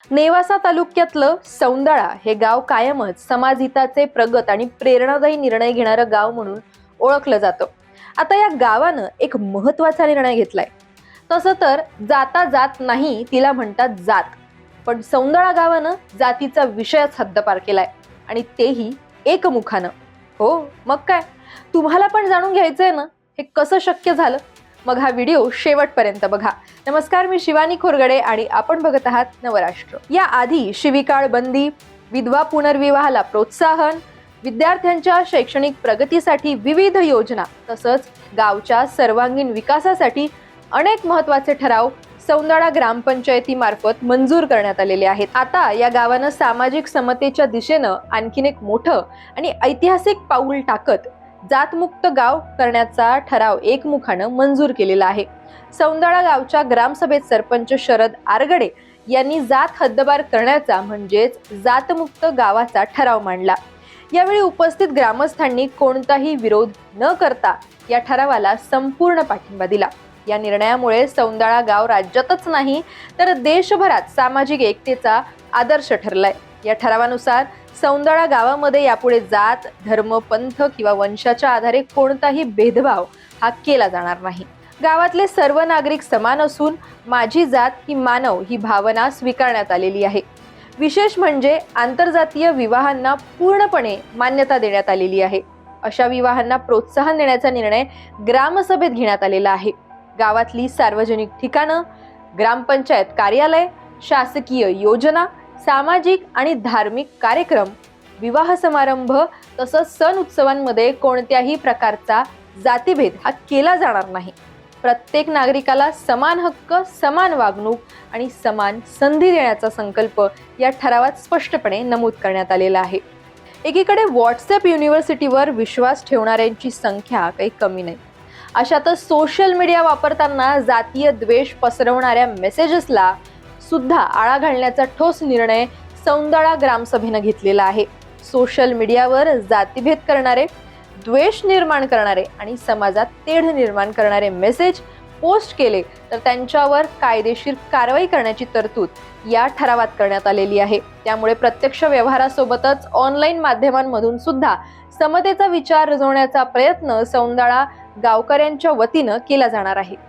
नेवासा तालुक्यातलं सौंदळा हे गाव कायमच समाजहिताचे प्रगत आणि प्रेरणादायी निर्णय घेणारं गाव म्हणून ओळखलं जातं. आता या गावानं एक महत्वाचा निर्णय घेतलाय. तसं तर जाता जात नाही तिला म्हणतात जात, पण सौंदळा गावानं जातीचा विषयच हद्दपार केलाय आणि तेही एकमुखानं. हो, मग काय, तुम्हाला पण जाणून घ्यायचंय ना हे कसं शक्य झालं? मग हा व्हिडिओ शेवटपर्यंत बघा. नमस्कार, मी शिवानी खोरगडे आणि आपण बघत आहात नवराष्ट्र. या आधी शिवीकाळ बंदी, विधवा पुनर्विवाहाला प्रोत्साहन, विद्यार्थ्यांच्या शैक्षणिक प्रगतीसाठी विविध योजना तसंच गावच्या सर्वांगीण विकासासाठी अनेक महत्त्वाचे ठराव सौंदळा ग्रामपंचायतीमार्फत मंजूर करण्यात आलेले आहेत. आता या गावानं सामाजिक समतेच्या दिशेनं आणखीन एक मोठं आणि ऐतिहासिक पाऊल टाकत जातमुक्त गाव करण्याचा ठराव एकमुखानं मंजूर केलेला आहे. सौंदळा गावच्या ग्रामसभेत सरपंच शरद आरगडे यांनी जात हद्दपार करण्याचा म्हणजेच जातमुक्त गावाचा ठराव मांडला. यावेळी उपस्थित ग्रामस्थांनी कोणताही विरोध न करता या ठरावाला संपूर्ण पाठिंबा दिला. या निर्णयामुळे सौंदळा गाव राज्यातच नाही तर देशभरात सामाजिक एकतेचा आदर्श ठरलाय. या ठरावानुसार सौंदळा गावामध्ये यापुढे जात, धर्म, पंथ किंवा वंशाच्या आधारे कोणताही भेदभाव हा केला जाणार नाही. गावातले सर्व नागरिक समान असून माझी जात ही मानव ही भावना स्वीकारण्यात आलेली आहे. विशेष म्हणजे आंतरजातीय विवाहांना पूर्णपणे मान्यता देण्यात आलेली आहे. अशा विवाहांना प्रोत्साहन देण्याचा निर्णय ग्रामसभेत घेण्यात आलेला आहे. गावातली सार्वजनिक ठिकाणं, ग्रामपंचायत कार्यालय, शासकीय योजना, सामाजिक आणि धार्मिक कार्यक्रम, विवाह समारंभ तसंच सण उत्सवांमध्ये कोणत्याही प्रकारचा जातीभेद हा केला जाणार नाही. प्रत्येक नागरिकाला समान हक्क, समान वागणूक आणि समान संधी देण्याचा संकल्प या ठरावात स्पष्टपणे नमूद करण्यात आलेला आहे. एकीकडे व्हॉट्सअप युनिव्हर्सिटीवर विश्वास ठेवणाऱ्यांची संख्या काही कमी नाही. अशातच सोशल मीडिया वापरताना जातीय द्वेष पसरवणाऱ्या मेसेजेसला सुद्धा आळा घालण्याचा ठोस निर्णय सौंदळा ग्रामसभेनं घेतलेला आहे. सोशल मीडियावर जातीभेद करणारे, द्वेष निर्माण करणारे आणि समाजात तेढ निर्माण करणारे मेसेज पोस्ट केले तर त्यांच्यावर कायदेशीर कारवाई करण्याची तरतूद या ठरावात करण्यात आलेली आहे. त्यामुळे प्रत्यक्ष व्यवहारासोबतच ऑनलाईन माध्यमांमधून सुद्धा समतेचा विचार रुजवण्याचा प्रयत्न सौंदळा गावकऱ्यांच्या वतीनं केला जाणार आहे.